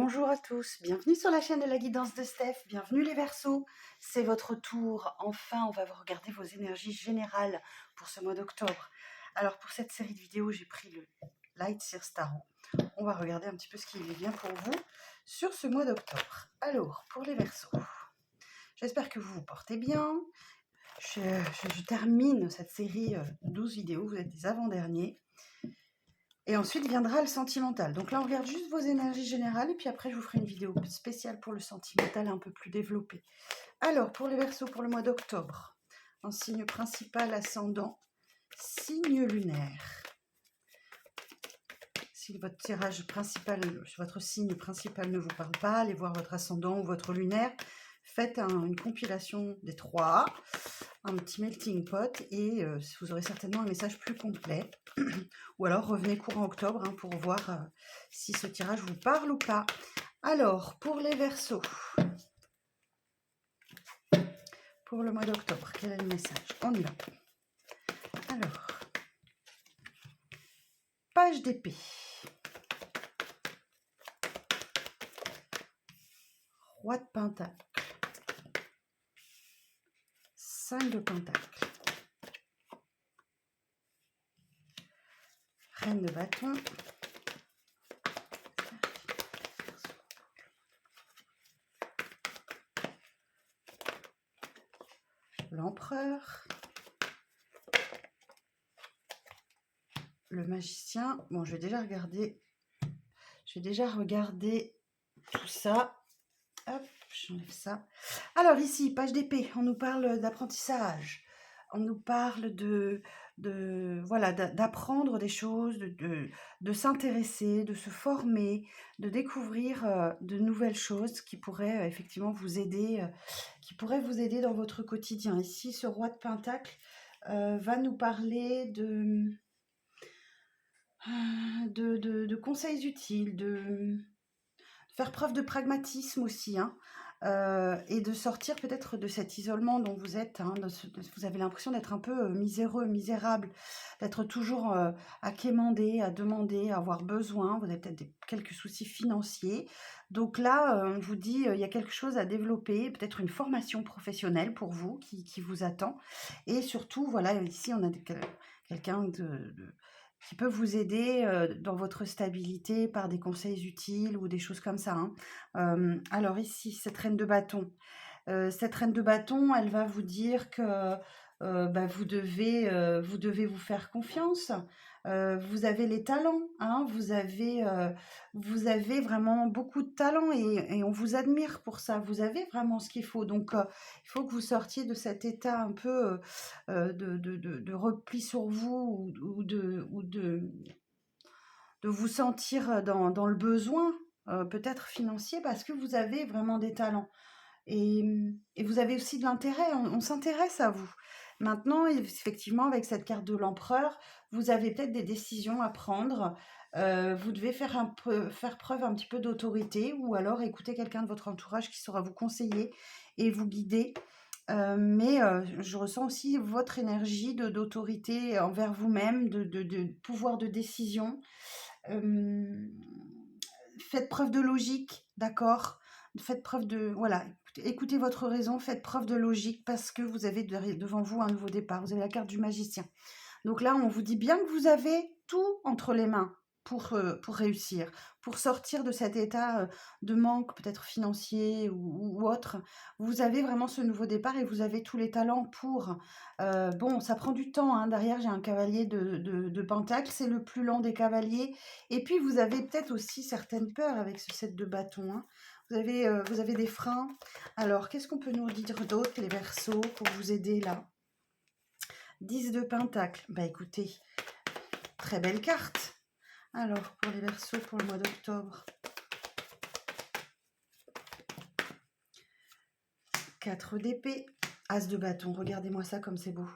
Bonjour à tous, bienvenue sur la chaîne de la guidance de Steph, bienvenue les Verseaux, c'est votre tour, enfin on va regarder vos énergies générales pour ce mois d'octobre. Alors pour cette série de vidéos j'ai pris le Light Seer Tarot, on va regarder un petit peu ce qui est bien pour vous sur ce mois d'octobre. Alors pour les Verseaux, j'espère que vous vous portez bien, je termine cette série 12 vidéos, vous êtes les avant-derniers. Et ensuite viendra le sentimental. Donc là, on regarde juste vos énergies générales. Et puis après, je vous ferai une vidéo spéciale pour le sentimental un peu plus développée. Alors, pour les Verseaux, pour le mois d'octobre, en signe principal, ascendant, signe lunaire. Si votre tirage principal, votre signe principal ne vous parle pas, allez voir votre ascendant ou votre lunaire. Faites une compilation des trois, un petit melting pot et vous aurez certainement un message plus complet. Ou alors revenez courant octobre pour voir si ce tirage vous parle ou pas. Alors, pour les Verseaux, pour le mois d'octobre, quel est le message? On y va. Alors, page d'épée. Roi de Pentacle. 5 de Pentacle. Reine de bâton. L'empereur. Le magicien. Bon, je vais déjà regarder tout ça. Hop, j'enlève ça. Alors ici, page d'épée, on nous parle d'apprentissage. On nous parle voilà, d'apprendre des choses, de s'intéresser, de se former, de découvrir de nouvelles choses qui pourraient effectivement vous aider, dans votre quotidien. Ici, ce roi de Pentacle va nous parler de conseils utiles, de faire preuve de pragmatisme aussi, et de sortir peut-être de cet isolement dont vous êtes, vous avez l'impression d'être un peu miséreux, misérable, d'être toujours à quémander, à demander, à avoir besoin, vous avez peut-être quelques soucis financiers. Donc là, on vous dit, il y a quelque chose à développer, peut-être une formation professionnelle pour vous qui vous attend. Et surtout, voilà, ici on a quelqu'un qui peut vous aider dans votre stabilité par des conseils utiles ou des choses comme ça. Alors ici, cette reine de bâton. Cette reine de bâton, elle va vous dire que vous devez vous faire confiance. Vous avez les talents, vous avez vraiment beaucoup de talent et on vous admire pour ça. Vous avez vraiment ce qu'il faut. Donc, il faut que vous sortiez de cet état un peu de repli sur vous de vous sentir dans le besoin, peut-être financier, parce que vous avez vraiment des talents. Et vous avez aussi de l'intérêt, on s'intéresse à vous. Maintenant, effectivement, avec cette carte de l'empereur, vous avez peut-être des décisions à prendre. Vous devez faire preuve un petit peu d'autorité ou alors écouter quelqu'un de votre entourage qui saura vous conseiller et vous guider. Mais je ressens aussi votre énergie d'autorité envers vous-même, de pouvoir de décision. Faites preuve de logique, d'accord? Faites preuve de... Voilà, écoutez votre raison, faites preuve de logique parce que vous avez devant vous un nouveau départ. Vous avez la carte du magicien. Donc là, on vous dit bien que vous avez tout entre les mains pour réussir, pour sortir de cet état de manque, peut-être financier ou autre. Vous avez vraiment ce nouveau départ et vous avez tous les talents pour. Bon, ça prend du temps. Derrière, j'ai un cavalier de Pentacle, c'est le plus lent des cavaliers. Et puis, vous avez peut-être aussi certaines peurs avec ce set de bâtons. Vous avez des freins. Alors, qu'est-ce qu'on peut nous dire d'autre, les Verseaux, pour vous aider là? 10 de Pentacle. Bah écoutez, très belle carte. Alors, pour les Verseaux, pour le mois d'octobre. 4 d'épée. As de bâton. Regardez-moi ça comme c'est beau.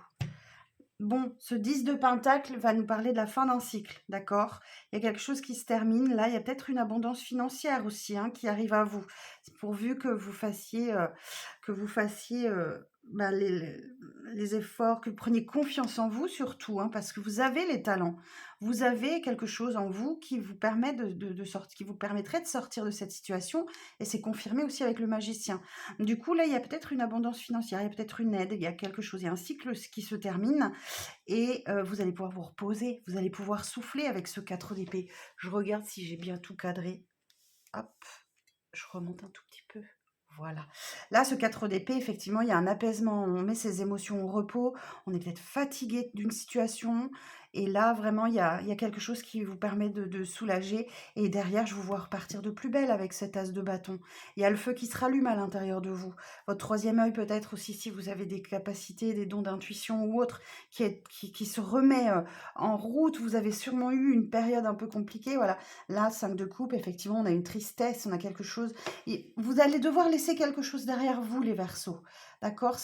Bon, ce 10 de Pentacle va nous parler de la fin d'un cycle, d'accord? Il y a quelque chose qui se termine. Là, il y a peut-être une abondance financière aussi qui arrive à vous. C'est pourvu que vous fassiez bah, les efforts, que vous preniez confiance en vous surtout, hein, parce que vous avez les talents. Vous avez quelque chose en vous qui vous permet de sortir, qui vous permettrait de sortir de cette situation, et c'est confirmé aussi avec le magicien. Du coup, là, il y a peut-être une abondance financière, il y a peut-être une aide, il y a quelque chose, il y a un cycle qui se termine, et vous allez pouvoir vous reposer, vous allez pouvoir souffler avec ce 4 d'épée. Je regarde si j'ai bien tout cadré. Hop, je remonte un tout petit peu. Voilà. Là, ce 4 d'épée, effectivement, il y a un apaisement. On met ses émotions au repos. On est peut-être fatigué d'une situation. Et là, vraiment, il y a quelque chose qui vous permet de soulager. Et derrière, je vous vois repartir de plus belle avec cet as de bâton. Il y a le feu qui se rallume à l'intérieur de vous. Votre troisième œil, peut-être aussi, si vous avez des capacités, des dons d'intuition ou autre, qui se remet en route. Vous avez sûrement eu une période un peu compliquée. Voilà. Là, 5 de coupe, effectivement, on a une tristesse, on a quelque chose. Et vous allez devoir laisser quelque chose derrière vous, les Verseaux. D'accord?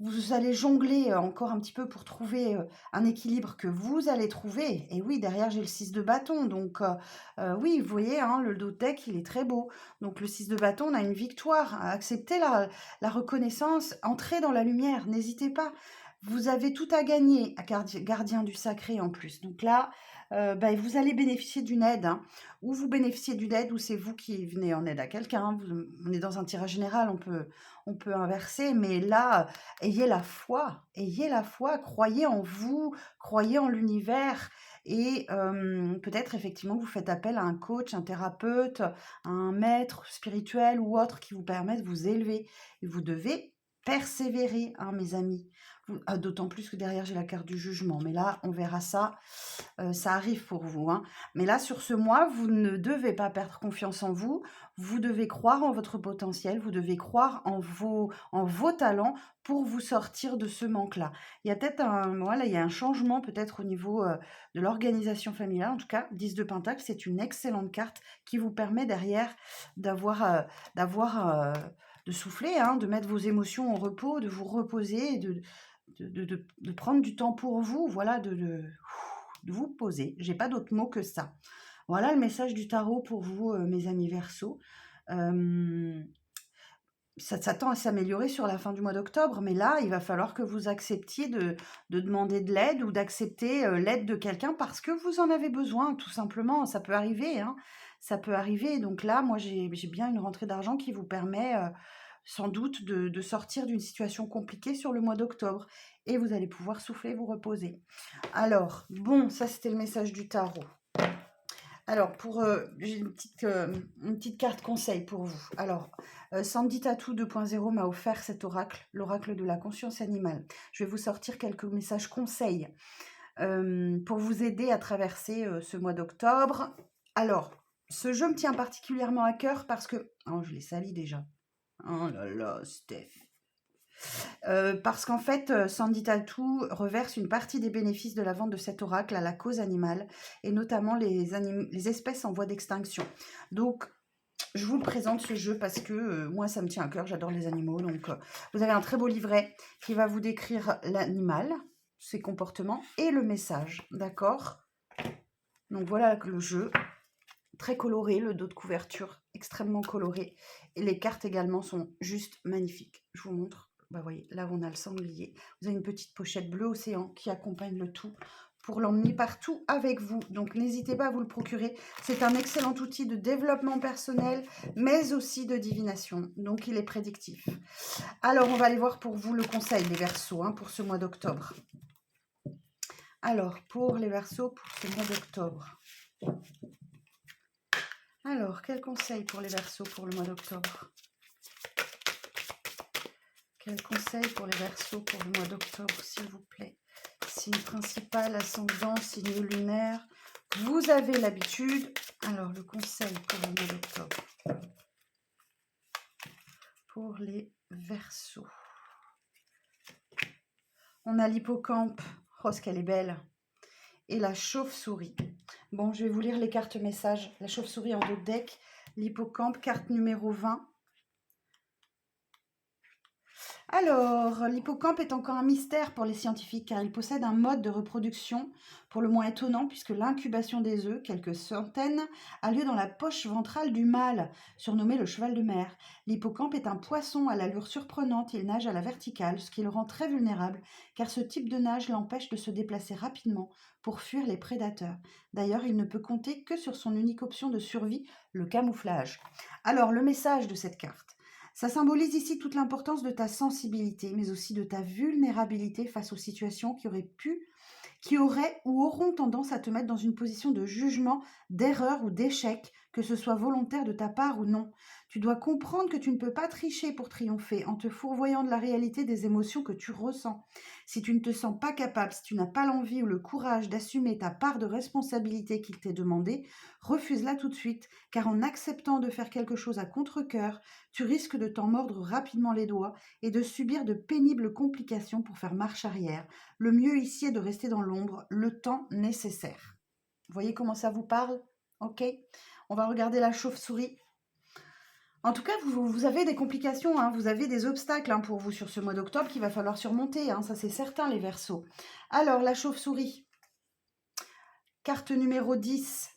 Vous allez jongler encore un petit peu pour trouver un équilibre que vous allez trouver. Et oui, derrière, j'ai le 6 de bâton. Donc, oui, vous voyez, hein, le dos de deck, il est très beau. Donc, le 6 de bâton, on a une victoire. Acceptez la reconnaissance. Entrez dans la lumière. N'hésitez pas. Vous avez tout à gagner, gardien du sacré en plus. Donc là, bah, vous allez bénéficier d'une aide, hein. Ou vous bénéficiez d'une aide, ou c'est vous qui venez en aide à quelqu'un. On est dans un tirage général, on peut inverser, mais là, ayez la foi, croyez en vous, croyez en l'univers, et peut-être effectivement vous faites appel à un coach, un thérapeute, un maître spirituel ou autre qui vous permet de vous élever. Et vous devez persévérer, hein, mes amis. D'autant plus que derrière j'ai la carte du jugement, mais là on verra ça. Ça arrive pour vous, hein. Mais là, sur ce mois, vous ne devez pas perdre confiance en vous. Vous devez croire en votre potentiel. Vous devez croire en vos talents pour vous sortir de ce manque-là. Il y a peut-être voilà, il y a un changement peut-être au niveau de l'organisation familiale. En tout cas, 10 de Pentacle, c'est une excellente carte qui vous permet derrière d'avoir, de souffler, hein, de mettre vos émotions au repos, de vous reposer, de prendre du temps pour vous, voilà, de vous poser. J'ai pas d'autre mot que ça. Voilà le message du tarot pour vous, mes amis Verseaux. Ça tend à s'améliorer sur la fin du mois d'octobre, mais là, il va falloir que vous acceptiez de demander de l'aide, ou d'accepter l'aide de quelqu'un parce que vous en avez besoin, tout simplement. Ça peut arriver, hein. Ça peut arriver. Donc là, moi, j'ai bien une rentrée d'argent qui vous permet sans doute de sortir d'une situation compliquée sur le mois d'octobre. Et vous allez pouvoir souffler, vous reposer. Alors, bon, ça c'était le message du tarot. Alors, j'ai une petite carte conseil pour vous. Alors, Sandy Tattoo 2.0 m'a offert cet oracle, l'oracle de la conscience animale. Je vais vous sortir quelques messages conseils pour vous aider à traverser ce mois d'octobre. Alors, ce jeu me tient particulièrement à cœur parce que... Oh, je l'ai sali déjà. Oh là là, Steph. Parce qu'en fait, Sandy Tattoo reverse une partie des bénéfices de la vente de cet oracle à la cause animale, et notamment les espèces en voie d'extinction. Donc, je vous le présente ce jeu parce que moi, ça me tient à cœur, j'adore les animaux. Donc, vous avez un très beau livret qui va vous décrire l'animal, ses comportements et le message, d'accord? Donc, voilà le jeu. Très coloré, le dos de couverture extrêmement coloré. Et les cartes également sont juste magnifiques. Je vous montre. Bah, voyez, là on a le sanglier. Vous avez une petite pochette bleu océan qui accompagne le tout pour l'emmener partout avec vous. Donc n'hésitez pas à vous le procurer. C'est un excellent outil de développement personnel, mais aussi de divination. Donc il est prédictif. Alors on va aller voir pour vous le conseil des Verseaux, hein, pour ce mois d'octobre. Alors pour les Verseaux pour ce mois d'octobre. Alors, quel conseil pour les Verseaux pour le mois d'octobre? Quel conseil pour les Verseaux pour le mois d'octobre, s'il vous plaît? Signe principal, ascendant, signe lunaire. Vous avez l'habitude. Alors, le conseil pour le mois d'octobre. Pour les Verseaux. On a l'hippocampe. Rose, qu'elle est belle. Et la chauve-souris. Bon, je vais vous lire les cartes messages. La chauve-souris en dos de deck. L'hippocampe, carte numéro 20. Alors, l'hippocampe est encore un mystère pour les scientifiques car il possède un mode de reproduction pour le moins étonnant puisque l'incubation des œufs, quelques centaines, a lieu dans la poche ventrale du mâle, surnommé le cheval de mer. L'hippocampe est un poisson à l'allure surprenante, il nage à la verticale, ce qui le rend très vulnérable car ce type de nage l'empêche de se déplacer rapidement pour fuir les prédateurs. D'ailleurs, il ne peut compter que sur son unique option de survie, le camouflage. Alors, le message de cette carte. Ça symbolise ici toute l'importance de ta sensibilité, mais aussi de ta vulnérabilité face aux situations qui auraient ou auront tendance à te mettre dans une position de jugement, d'erreur ou d'échec, que ce soit volontaire de ta part ou non. Tu dois comprendre que tu ne peux pas tricher pour triompher en te fourvoyant de la réalité des émotions que tu ressens. Si tu ne te sens pas capable, si tu n'as pas l'envie ou le courage d'assumer ta part de responsabilité qu'il t'est demandé, refuse-la tout de suite, car en acceptant de faire quelque chose à contre-cœur, tu risques de t'en mordre rapidement les doigts et de subir de pénibles complications pour faire marche arrière. Le mieux ici est de rester dans l'ombre le temps nécessaire. Vous voyez comment ça vous parle? Ok. On va regarder la chauve-souris. En tout cas, vous avez des complications, hein, vous avez des obstacles hein, pour vous sur ce mois d'octobre qu'il va falloir surmonter, hein, ça c'est certain les Verseaux. Alors, la chauve-souris, carte numéro 10.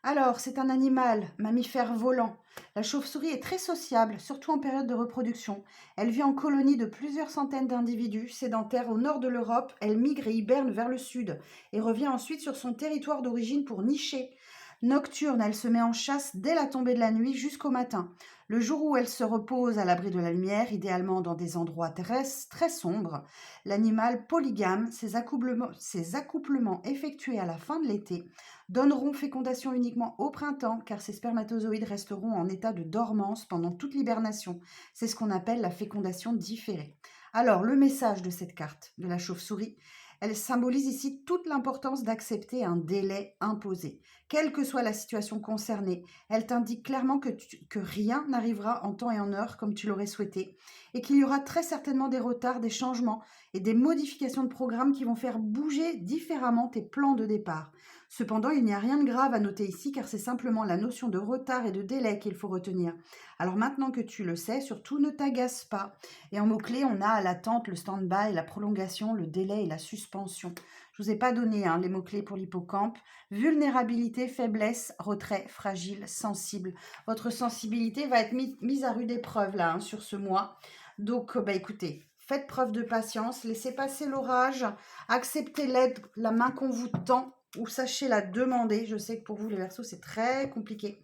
Alors, c'est un animal, mammifère volant. La chauve-souris est très sociable, surtout en période de reproduction. Elle vit en colonie de plusieurs centaines d'individus sédentaires au nord de l'Europe. Elle migre et hiberne vers le sud et revient ensuite sur son territoire d'origine pour nicher. Nocturne, elle se met en chasse dès la tombée de la nuit jusqu'au matin. Le jour où elle se repose à l'abri de la lumière, idéalement dans des endroits très sombres, l'animal polygame, ses accouplements effectués à la fin de l'été, donneront fécondation uniquement au printemps car ces spermatozoïdes resteront en état de dormance pendant toute l'hibernation. C'est ce qu'on appelle la fécondation différée. Alors, le message de cette carte de la chauve-souris, elle symbolise ici toute l'importance d'accepter un délai imposé. Quelle que soit la situation concernée, elle t'indique clairement que rien n'arrivera en temps et en heure comme tu l'aurais souhaité et qu'il y aura très certainement des retards, des changements et des modifications de programme qui vont faire bouger différemment tes plans de départ. Cependant, il n'y a rien de grave à noter ici car c'est simplement la notion de retard et de délai qu'il faut retenir. Alors maintenant que tu le sais, surtout ne t'agace pas. Et en mots-clés, on a l'attente, le stand-by, la prolongation, le délai et la suspension. Je ne vous ai pas donné les mots-clés pour l'hippocampe. Vulnérabilité, faiblesse, retrait, fragile, sensible. Votre sensibilité va être mise à rude épreuve là sur ce mois. Donc, écoutez, faites preuve de patience, laissez passer l'orage, acceptez l'aide, la main qu'on vous tend ou sachez la demander. Je sais que pour vous, les Verseaux, c'est très compliqué.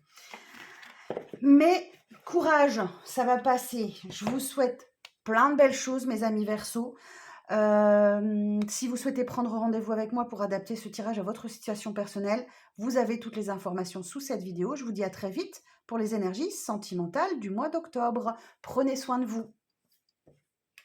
Mais courage, ça va passer. Je vous souhaite plein de belles choses, mes amis Verseaux. Si vous souhaitez prendre rendez-vous avec moi pour adapter ce tirage à votre situation personnelle, vous avez toutes les informations sous cette vidéo. Je vous dis à très vite pour les énergies sentimentales du mois d'octobre. Prenez soin de vous.